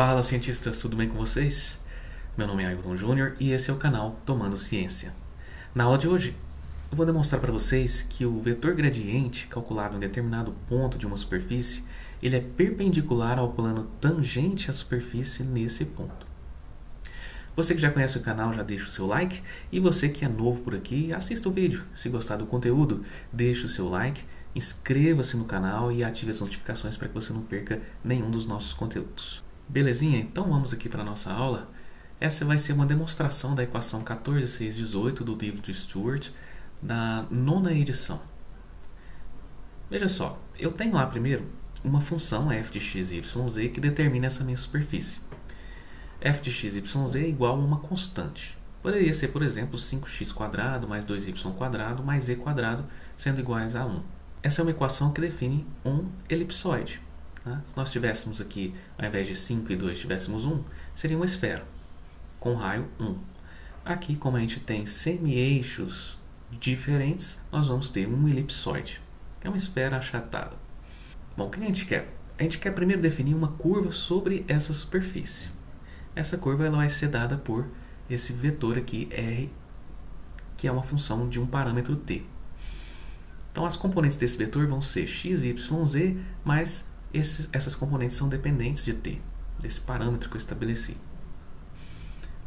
Fala, cientistas, tudo bem com vocês? Meu nome é Ailton Júnior e esse é o canal Tomando Ciência. Na aula de hoje, eu vou demonstrar para vocês que o vetor gradiente calculado em determinado ponto de uma superfície, ele é perpendicular ao plano tangente à superfície nesse ponto. Você que já conhece o canal, já deixa o seu like, e você que é novo por aqui, assista o vídeo. Se gostar do conteúdo, deixe o seu like, inscreva-se no canal e ative as notificações para que você não perca nenhum dos nossos conteúdos. Belezinha? Então vamos aqui para a nossa aula. Essa vai ser uma demonstração da equação 14,618 do livro de Stewart, da 9ª edição. Veja só, eu tenho lá primeiro uma função f de x, y, z que determina essa minha superfície. F de x, y, z é igual a uma constante. Poderia ser, por exemplo, 5x² mais 2y² mais z², sendo iguais a 1. Essa é uma equação que define um elipsoide. Se nós tivéssemos aqui, ao invés de 5 e 2, tivéssemos 1, seria uma esfera, com raio 1. Aqui, como a gente tem semi-eixos diferentes, nós vamos ter um elipsoide, que é uma esfera achatada. Bom, o que a gente quer? A gente quer primeiro definir uma curva sobre essa superfície. Essa curva ela vai ser dada por esse vetor aqui, R, que é uma função de um parâmetro t. Então, as componentes desse vetor vão ser x, y, z, mas essas componentes são dependentes de t, desse parâmetro que eu estabeleci.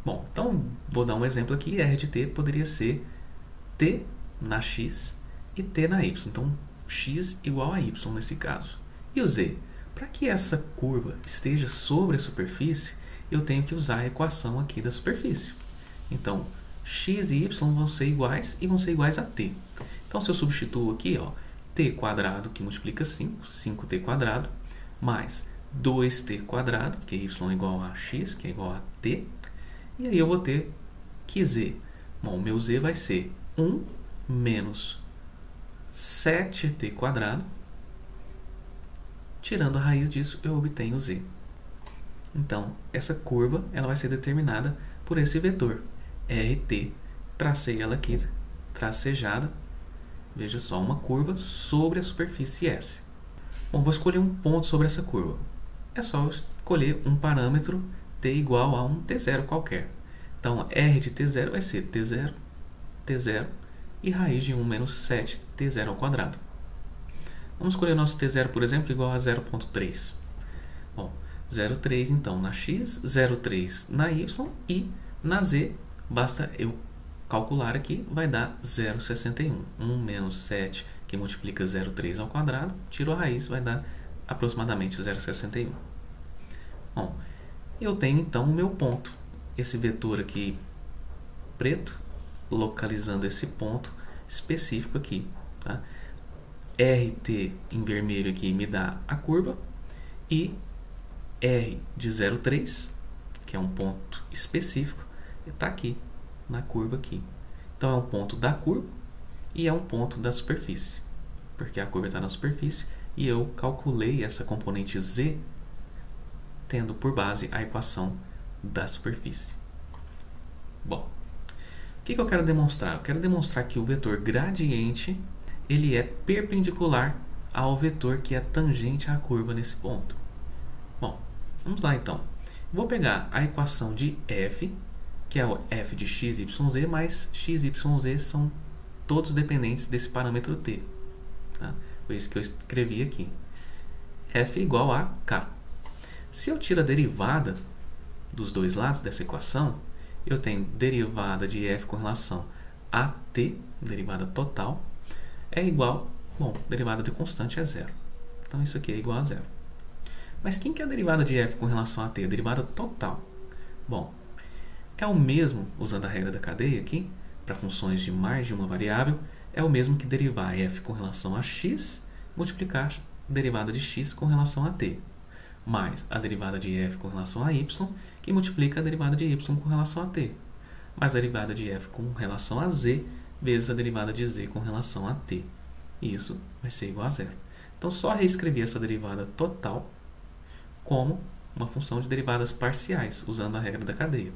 Bom, então vou dar um exemplo aqui. R de t poderia ser t na x e t na y. Então, x igual a y nesse caso. E o z? Para que essa curva esteja sobre a superfície, eu tenho que usar a equação aqui da superfície. Então, x e y vão ser iguais e vão ser iguais a t. Então, se eu substituo aqui, t² que multiplica 5, 5t², mais 2t², que y é igual a x, que é igual a t. E aí eu vou ter que z. Bom, o meu z vai ser 1 menos 7t². Tirando a raiz disso, eu obtenho z. Então, essa curva ela vai ser determinada por esse vetor, RT. Tracei ela aqui, tracejada. Veja só, uma curva sobre a superfície S. Bom, vou escolher um ponto sobre essa curva. É só eu escolher um parâmetro t igual a um t0 qualquer. Então, R de t0 vai ser t0, t0 e raiz de 1 menos 7t². Vamos escolher o nosso t0, por exemplo, igual a 0,3. Bom, 0,3 então na x, 0,3 na y e na z, basta eu calcular aqui, vai dar 0,61. 1 menos 7, que multiplica 0,3 ao quadrado, tiro a raiz, vai dar aproximadamente 0,61. Bom, eu tenho então o meu ponto. Esse vetor aqui preto, localizando esse ponto específico aqui. Tá? RT em vermelho aqui me dá a curva e R de 0,3, que é um ponto específico, está aqui na curva aqui. Então é um ponto da curva e é um ponto da superfície, porque a curva está na superfície e eu calculei essa componente z tendo por base a equação da superfície. Bom, o que eu quero demonstrar? Eu quero demonstrar que o vetor gradiente ele é perpendicular ao vetor que é tangente à curva nesse ponto. Bom, vamos lá então. Vou pegar a equação de f, que é o f de x, y, z, mas x, y, z são todos dependentes desse parâmetro t. Tá? Foi isso que eu escrevi aqui. F igual a k. Se eu tiro a derivada dos dois lados dessa equação, eu tenho derivada de f com relação a t, derivada total, é igual, derivada de constante é zero. Então isso aqui é igual a zero. Mas quem que é a derivada de f com relação a t? A derivada total. Bom, é o mesmo, usando a regra da cadeia aqui, para funções de mais de uma variável, é o mesmo que derivar f com relação a x, multiplicar a derivada de x com relação a t, mais a derivada de f com relação a y, que multiplica a derivada de y com relação a t, mais a derivada de f com relação a z, vezes a derivada de z com relação a t. E isso vai ser igual a zero. Então, só reescrever essa derivada total como uma função de derivadas parciais, usando a regra da cadeia.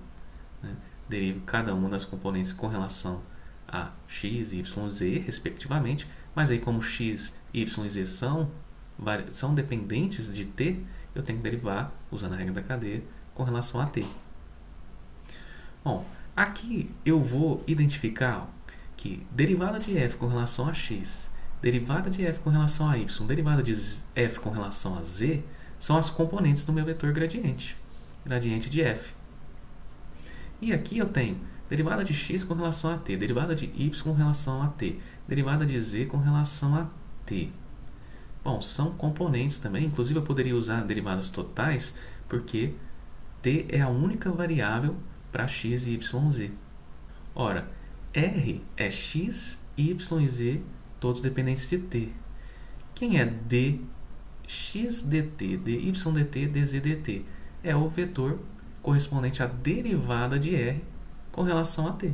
Derivo cada uma das componentes com relação a x, y, z, respectivamente, mas aí como x, y e z são dependentes de t, eu tenho que derivar, usando a regra da cadeia, com relação a t. Bom, aqui eu vou identificar que derivada de f com relação a x, derivada de f com relação a y, derivada de f com relação a z, são as componentes do meu vetor gradiente, gradiente de f. E aqui eu tenho derivada de x com relação a t, derivada de y com relação a t, derivada de z com relação a t. Bom, são componentes também, inclusive eu poderia usar derivadas totais, porque t é a única variável para x, y, z. Ora, R é x, y e z, todos dependentes de t. Quem é dx dt, dy dt, dz dt? É o vetor correspondente à derivada de R com relação a t.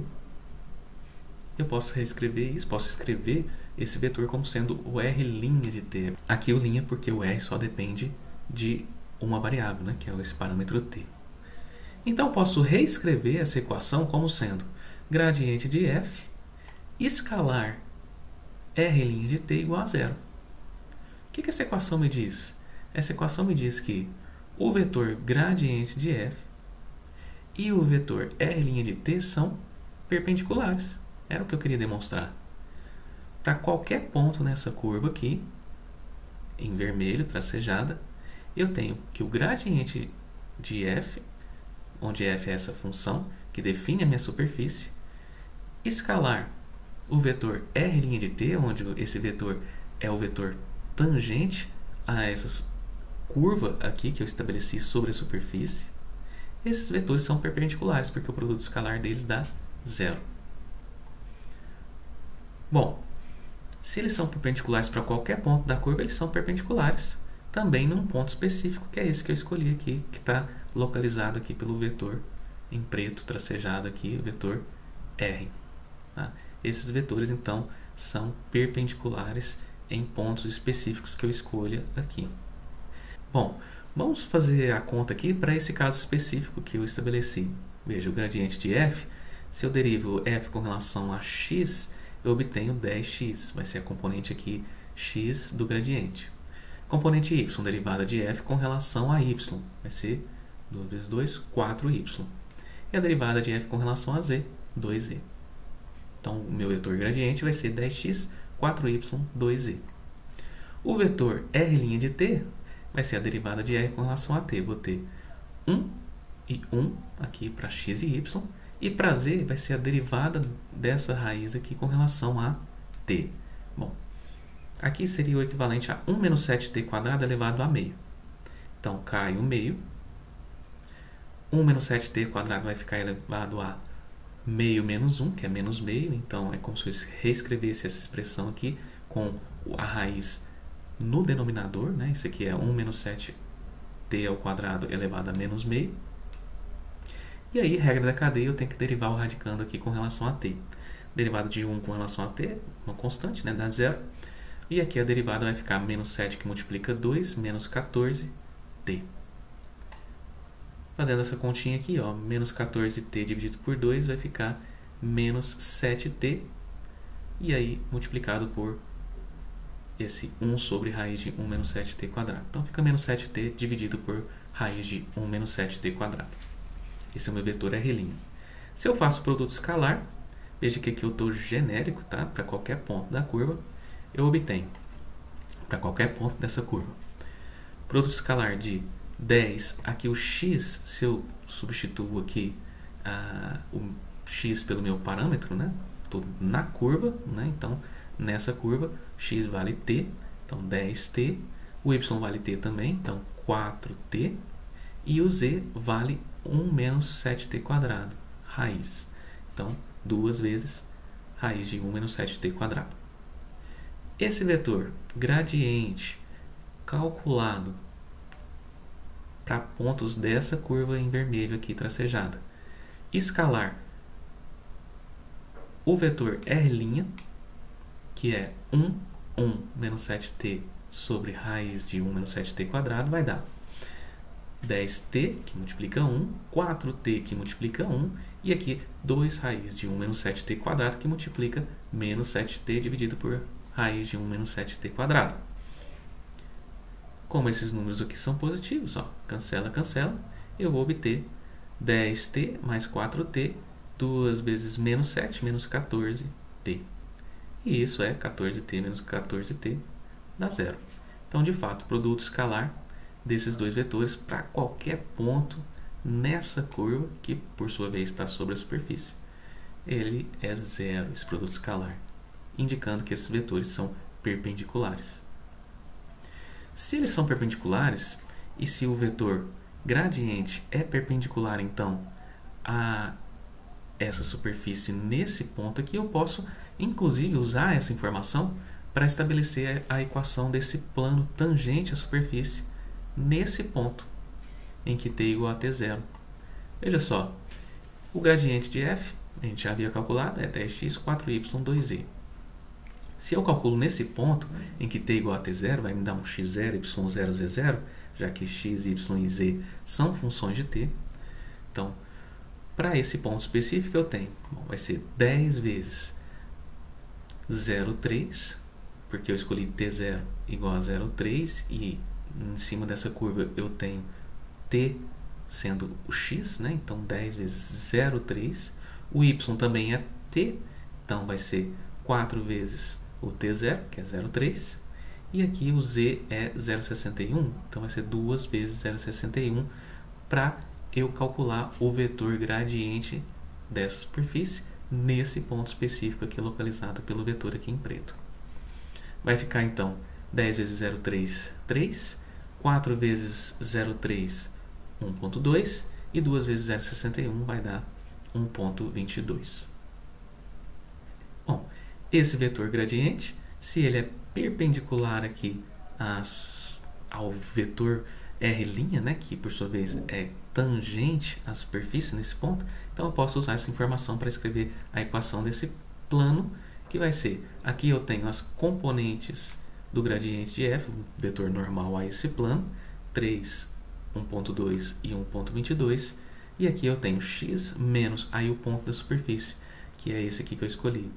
Eu posso reescrever isso, posso escrever esse vetor como sendo o R' de t. Aqui o linha porque o R só depende de uma variável, né, que é esse parâmetro t. Então, posso reescrever essa equação como sendo gradiente de f escalar R' de t igual a zero. O que essa equação me diz? Essa equação me diz que o vetor gradiente de f e o vetor R' de t são perpendiculares. Era o que eu queria demonstrar. Para qualquer ponto nessa curva aqui, em vermelho, tracejada, eu tenho que o gradiente de f, onde f é essa função que define a minha superfície, escalar o vetor R' de t, onde esse vetor é o vetor tangente a essa curva aqui que eu estabeleci sobre a superfície. Esses vetores são perpendiculares, porque o produto escalar deles dá zero. Bom, se eles são perpendiculares para qualquer ponto da curva, eles são perpendiculares também num ponto específico, que é esse que eu escolhi aqui, que está localizado aqui pelo vetor em preto, tracejado aqui, o vetor R. Tá? Esses vetores, então, são perpendiculares em pontos específicos que eu escolha aqui. Bom, vamos fazer a conta aqui para esse caso específico que eu estabeleci. Veja, o gradiente de f, se eu derivo f com relação a x, eu obtenho 10x, vai ser a componente aqui x do gradiente. Componente y, derivada de f com relação a y, vai ser 2 vezes 2, 4y. E a derivada de f com relação a z, 2z. Então, o meu vetor gradiente vai ser 10x, 4y, 2z. O vetor R' de t vai ser a derivada de r com relação a t. Vou ter 1 e 1 aqui para x e y. E para z vai ser a derivada dessa raiz aqui com relação a t. Bom, aqui seria o equivalente a 1 menos 7t² elevado a meio. Então, cai o meio. 1 menos 7t² vai ficar elevado a meio menos 1, que é menos meio. Então, é como se eu reescrevesse essa expressão aqui com a raiz no denominador. Né? Isso aqui é 1 menos 7t² elevado a menos meio. E aí, regra da cadeia, eu tenho que derivar o radicando aqui com relação a t. Derivada de 1 com relação a t, uma constante, né, dá zero. E aqui a derivada vai ficar menos 7 que multiplica 2, menos 14t. Fazendo essa continha aqui, ó, menos 14t dividido por 2 vai ficar menos 7t. E aí, multiplicado por esse 1 sobre raiz de 1 menos 7t². Então, fica menos 7t dividido por raiz de 1 menos 7t². Esse é o meu vetor R'. Se eu faço o produto escalar, veja que aqui eu estou genérico, tá? Para qualquer ponto da curva, eu obtenho, para qualquer ponto dessa curva, produto escalar de 10, aqui o x, se eu substituo aqui o x pelo meu parâmetro, né? Estou na curva, né? Então, nessa curva, x vale t, então 10t, o y vale t também, então 4t, e o z vale 1 menos 7t², raiz. Então, 2 vezes raiz de 1 menos 7t². Esse vetor gradiente calculado para pontos dessa curva em vermelho aqui tracejada, escalar o vetor R', que é 1 menos 7t sobre raiz de 1 menos 7t², vai dar 10t, que multiplica 1, 4t, que multiplica 1, e aqui 2 raiz de 1 menos 7t², que multiplica menos 7t dividido por raiz de 1 menos 7t². Como esses números aqui são positivos, ó, cancela, cancela, eu vou obter 10t mais 4t, 2 vezes menos 7, menos 14t. E isso é 14t menos 14t, dá zero. Então, de fato, o produto escalar desses dois vetores para qualquer ponto nessa curva, que por sua vez está sobre a superfície, ele é zero, esse produto escalar, indicando que esses vetores são perpendiculares. Se eles são perpendiculares, e se o vetor gradiente é perpendicular, então, a essa superfície nesse ponto aqui, eu posso, inclusive, usar essa informação para estabelecer a equação desse plano tangente à superfície nesse ponto, em que t é igual a t0. Veja só, o gradiente de f, a gente já havia calculado, é 10x, 4y, 2z. Se eu calculo nesse ponto, em que t é igual a t0, vai me dar um x0, y0, z0, já que x, y e z são funções de t. Então, para esse ponto específico, eu tenho, vai ser 10 vezes 0,3, porque eu escolhi t0 igual a 0,3, e em cima dessa curva eu tenho t sendo o x, né? Então 10 vezes 0,3. O y também é t, então vai ser 4 vezes o t0, que é 0,3. E aqui o z é 0,61, então vai ser 2 vezes 0,61 para eu calcular o vetor gradiente dessa superfície nesse ponto específico aqui localizado pelo vetor aqui em preto. Vai ficar então 10 vezes 0,3, 3, 4 vezes 0,3, 1,2 e 2 vezes 0,61 vai dar 1,22. Bom, esse vetor gradiente, se ele é perpendicular aqui ao vetor R', né, que por sua vez é tangente à superfície nesse ponto, então eu posso usar essa informação para escrever a equação desse plano, que vai ser, aqui eu tenho as componentes do gradiente de f, o vetor normal a esse plano, 3, 1,2 e 1,22, e aqui eu tenho x menos aí o ponto da superfície, que é esse aqui que eu escolhi,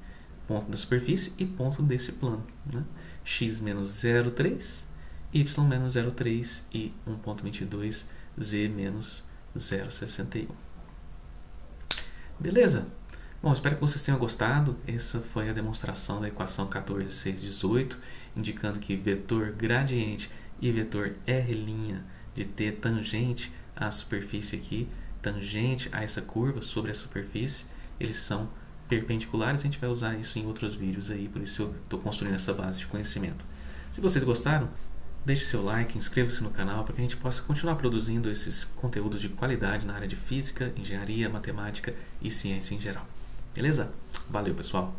ponto da superfície e ponto desse plano, né? X menos 0,3, y menos 0,3 e 1,22, z menos 0,61. Beleza? Bom, espero que vocês tenham gostado. Essa foi a demonstração da equação 14,618, indicando que vetor gradiente e vetor R' de t tangente à superfície aqui, tangente a essa curva sobre a superfície, eles são perpendiculares. A gente vai usar isso em outros vídeos aí, por isso eu estou construindo essa base de conhecimento. Se vocês gostaram, deixe seu like, inscreva-se no canal para que a gente possa continuar produzindo esses conteúdos de qualidade na área de física, engenharia, matemática e ciência em geral. Beleza? Valeu, pessoal!